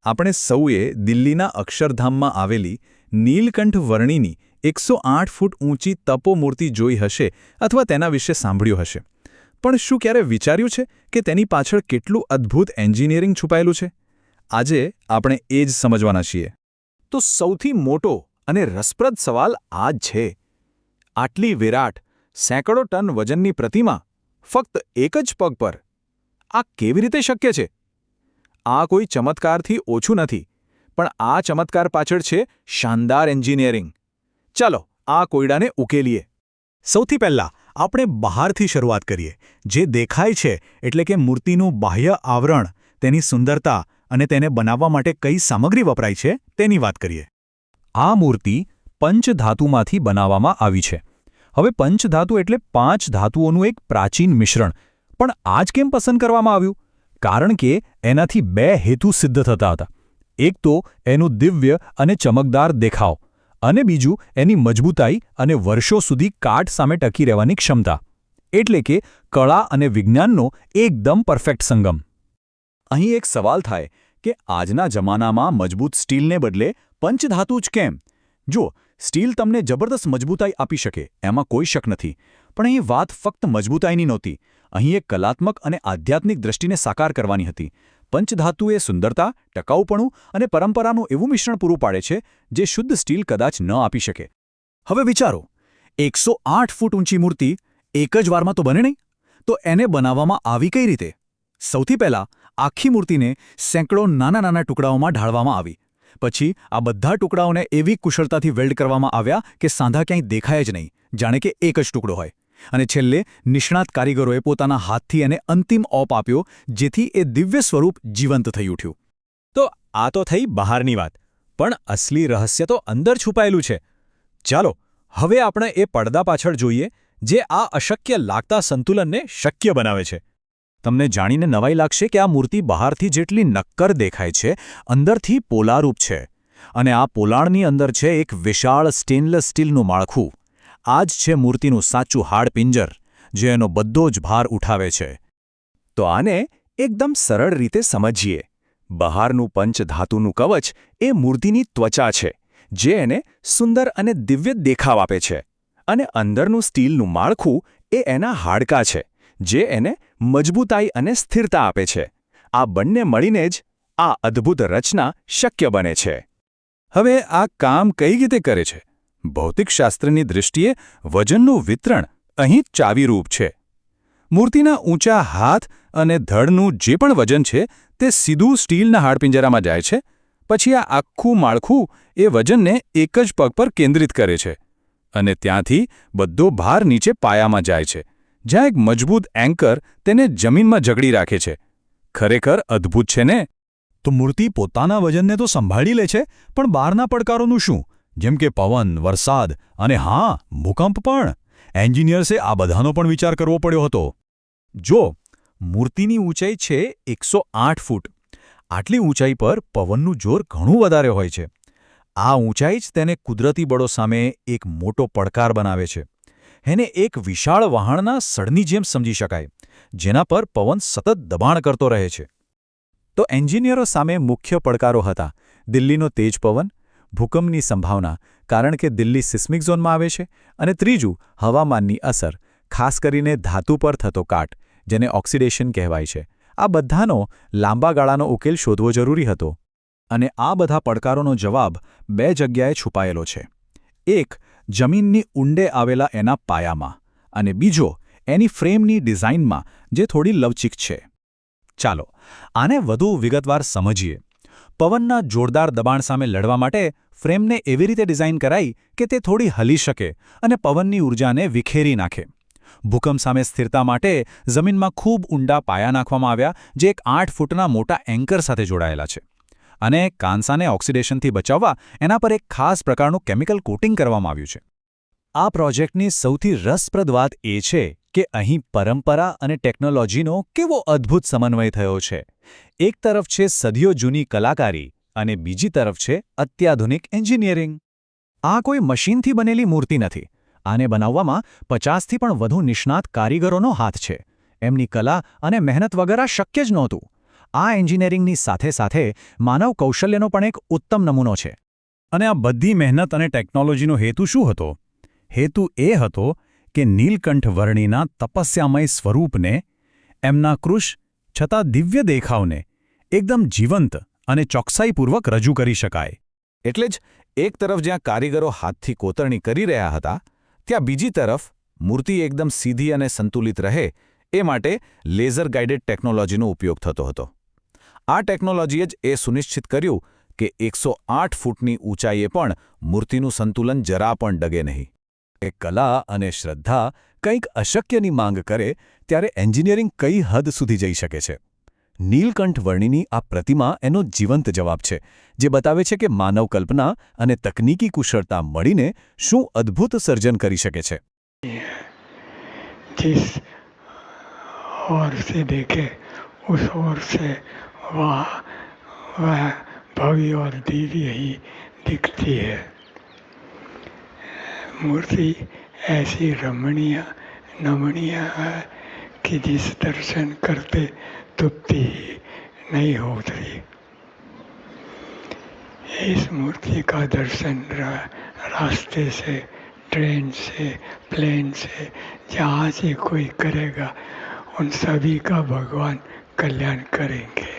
આપણે સૌએ દિલ્હીના અક્ષરધામમાં આવેલી નીલકંઠ વર્ણીની 108 ફૂટ ઊંચી તપોમૂર્તિ જોઈ હશે અથવા તેના વિશે સાંભળ્યું હશે. પણ શું ક્યારે વિચાર્યું છે કે તેની પાછળ કેટલું અદ્ભુત એન્જિનિયરિંગ છુપાયેલું છે? આજે આપણે એ જ સમજવાના છીએ. તો સૌથી મોટો અને રસપ્રદ સવાલ આ જ છે. આટલી વિરાટ, સેંકડો ટન વજનની પ્રતિમા ફક્ત એક જ પગ પર. આ કેવી રીતે શક્ય છે? આ કોઈ ચમત્કારથી ઓછું નથી, પણ આ ચમત્કાર પાછળ છે શાનદાર એન્જિનિયરિંગ. ચાલો આ કોયડાને ઉકેલીએ. સૌથી પહેલાં આપણે બહારથી શરૂઆત કરીએ. જે દેખાય છે એટલે કે મૂર્તિનું બાહ્ય આવરણ, તેની સુંદરતા અને તેને બનાવવા માટે કઈ સામગ્રી વપરાય છે તેની વાત કરીએ. આ મૂર્તિ પંચધાતુમાંથી બનાવવામાં આવી છે. હવે પંચધાતુ એટલે 5 ધાતુઓનું એક પ્રાચીન મિશ્રણ. પણ આ જ કેમ પસંદ કરવામાં આવ્યું? કારણ કે એનાથી 2 હેતુ સિદ્ધ થતા હતા. એક તો એનું દિવ્ય અને ચમકદાર દેખાવ, અને બીજું એની મજબૂતાઈ અને વર્ષો સુધી કાટ સામે ટકી રહેવાની ક્ષમતા. એટલે કે કળા અને વિજ્ઞાનનો એકદમ પરફેક્ટ સંગમ. અહીં એક સવાલ થાય કે આજના જમાનામાં મજબૂત સ્ટીલને બદલે પંચધાતુ જ કેમ? જો સ્ટીલ તમને જબરદસ્ત મજબૂતાઈ આપી શકે, એમાં કોઈ શક નથી. પણ અહીં વાત ફક્ત મજબૂતાઈની નહોતી. અહીં એક કલાત્મક અને આધ્યાત્મિક દૃષ્ટિને સાકાર કરવાની હતી. પંચધાતુએ સુંદરતા, ટકાઉપણું અને પરંપરાનું એવું મિશ્રણ પૂરું પાડે છે જે શુદ્ધ સ્ટીલ કદાચ ન આપી શકે. હવે વિચારો, 108 ફૂટ ઊંચી મૂર્તિ એક જ વારમાં તો બને નહીં. તો એને બનાવવામાં આવી કઈ રીતે? સૌથી પહેલાં આખી મૂર્તિને સેંકડો નાના નાના ટુકડાઓમાં ઢાળવામાં આવી. પછી આ બધા ટુકડાઓને એવી કુશળતાથી વેલ્ડ કરવામાં આવ્યા કે સાંધા ક્યાંય દેખાય જ નહીં, જાણે કે એક જ ટુકડો હોય. અને છેલ્લે નિષ્ણાત કારીગરોએ પોતાના હાથથી એને અંતિમ ઓપ આપ્યો, જેથી એ દિવ્ય સ્વરૂપ જીવંત થઈ ઉઠ્યું. તો આ તો થઈ બહારની વાત, પણ અસલી રહસ્ય તો અંદર છુપાયેલું છે. ચાલો હવે આપણે એ પડદા પાછળ જોઈએ જે આ અશક્ય લાગતા સંતુલનને શક્ય બનાવે છે. તમને જાણીને નવાઈ લાગશે કે આ મૂર્તિ બહારથી જેટલી નક્કર દેખાય છે, અંદરથી પોલારૂપ છે. અને આ પોલાણની અંદર છે એક વિશાળ સ્ટેનલેસ સ્ટીલનું માળખું. આ જ છે મૂર્તિનું સાચું હાડપિંજર, જે એનો બધો જ ભાર ઉઠાવે છે. તો આને એકદમ સરળ રીતે સમજીએ. બહારનું પંચધાતુનું કવચ એ મૂર્તિની ત્વચા છે, જે એને સુંદર અને દિવ્ય દેખાવ આપે છે. અને અંદરનું સ્ટીલનું માળખું એ એના હાડકાં છે, જે એને મજબૂતાઈ અને સ્થિરતા આપે છે. આ બંને મળીને જ આ અદ્ભુત રચના શક્ય બને છે. હવે આ કામ કઈ રીતે કરે છે? ભૌતિકશાસ્ત્રની દૃષ્ટિએ વજનનું વિતરણ અહીં ચાવીરૂપ છે. મૂર્તિના ઊંચા હાથ અને ધડનું જે પણ વજન છે તે સીધું સ્ટીલના હાડપિંજરામાં જાય છે. પછી આ આખું માળખું એ વજનને એક જ પગ પર કેન્દ્રિત કરે છે, અને ત્યાંથી બધો ભાર નીચે પાયામાં જાય છે, જ્યાં એક મજબૂત એન્કર તેને જમીનમાં જકડી રાખે છે. ખરેખર અદ્ભુત છે ને? તો મૂર્તિ પોતાના વજનને તો સંભાળી લે છે, પણ બહારના પડકારોનું શું? જેમ કે પવન, વરસાદ અને હા, ભૂકંપ પણ. એન્જિનિયર્સે આ બધાનો પણ વિચાર કરવો પડ્યો હતો. જો મૂર્તિની ઊંચાઈ છે 108 ફૂટ. આટલી ઊંચાઈ પર પવનનું જોર ઘણું વધારે હોય છે. આ ઊંચાઈ જ તેને કુદરતી બળો સામે એક મોટો પડકાર બનાવે છે. એને એક વિશાળ વહાણના સળની જેમ સમજી શકાય, જેના પર પવન સતત દબાણ કરતો રહે છે. તો એન્જિનિયરો સામે મુખ્ય પડકારો હતા: દિલ્હીનો તેજ પવન, ભૂકંપની સંભાવના કારણ કે દિલ્હી સિસ્મિક ઝોનમાં આવે છે, અને ત્રીજું હવામાનની અસર, ખાસ કરીને ધાતુ પર થતો કાટ, જેને ઓક્સિડેશન કહેવાય છે. આ બધાનો લાંબા ગાળાનો ઉકેલ શોધવો જરૂરી હતો. અને આ બધા પડકારોનો જવાબ 2 જગ્યાએ છુપાયેલો છે. એક જમીનની ઊંડે આવેલા એના પાયામાં, અને બીજો એની ફ્રેમની ડિઝાઇનમાં, જે થોડી લવચીક છે. ચાલો આને વધુ વિગતવાર સમજીએ. પવનના જોરદાર દબાણ સામે લડવા માટે ફ્રેમને એવી રીતે ડિઝાઇન કરાઈ કે તે થોડી હલી શકે અને પવનની ઊર્જાને વિખેરી નાખે. ભૂકંપ સામે સ્થિરતા માટે જમીનમાં ખૂબ ઊંડા પાયા નાખવામાં આવ્યા, જે એક 8 ફૂટના મોટા એન્કર સાથે જોડાયેલા છે. અને કાંસાને ઓક્સિડેશનથી બચાવવા એના પર એક ખાસ પ્રકારનું કેમિકલ કોટિંગ કરવામાં આવ્યું છે. આ પ્રોજેક્ટની સૌથી રસપ્રદ વાત એ છે કે અહીં પરંપરા અને ટેકનોલોજીનો કેવો અદ્ભુત સમન્વય થયો છે. એક તરફ છે સદીઓ જૂની કલાકારી, અને બીજી તરફ છે અત્યાધુનિક એન્જિનિયરિંગ. આ કોઈ મશીનથી બનેલી મૂર્તિ નથી. આને બનાવવામાં 50થી પણ વધુ નિષ્ણાત કારીગરોનો હાથ છે. એમની કલા અને મહેનત વગર આ શક્ય જ નહોતું. આ એન્જિનિયરિંગની સાથે સાથે માનવ કૌશલ્યનો પણ એક ઉત્તમ નમૂનો છે. અને આ બધી મહેનત અને ટેકનોલોજીનો હેતુ શું હતો? હેતુ એ હતો કે નીલકંઠ વર્ણીના તપસ્યામય સ્વરૂપને, એમના કૃશ છતાં દિવ્ય દેખાવને એકદમ જીવંત અને ચોકસાઈપૂર્વક રજૂ કરી શકાય. એટલે જ એક તરફ જ્યાં કારીગરો હાથથી કોતરણી કરી રહ્યા હતા, ત્યાં બીજી તરફ મૂર્તિ એકદમ સીધી અને સંતુલિત રહે એ માટે લેઝર ગાઇડેડ ટેકનોલોજીનો ઉપયોગ થતો હતો. આ ટેકનોલોજીએ જ એ સુનિશ્ચિત કર્યું કે 108 ફૂટની ઊંચાઈએ પણ મૂર્તિનું સંતુલન જરા પણ ડગે નહીં. એ કલા અને શ્રદ્ધા કંઈક અશક્યની માંગ કરે ત્યારે એન્જિનિયરિંગ કઈ હદ સુધી જઈ શકે છે. નીલકંઠ વર્ણીની આ પ્રતિમા એનો જીવંત જવાબ છે, જે બતાવે છે કે માનવ કલ્પના અને તકનીકી કુશળતા મળીને શું અદ્ભુત સર્જન કરી શકે છે. जिस ओर से देखे उस ओर से वह भव्य और दिव्य ही दिखती है. मूर्ति ऐसी रमणीय नमणीय है कि जिस दर्शन करते तृप्ति ही नहीं होती. इस मूर्ति का दर्शन रास्ते से, ट्रेन से, प्लेन से, जहाँ से कोई करेगा उन सभी का भगवान कल्याण करेंगे.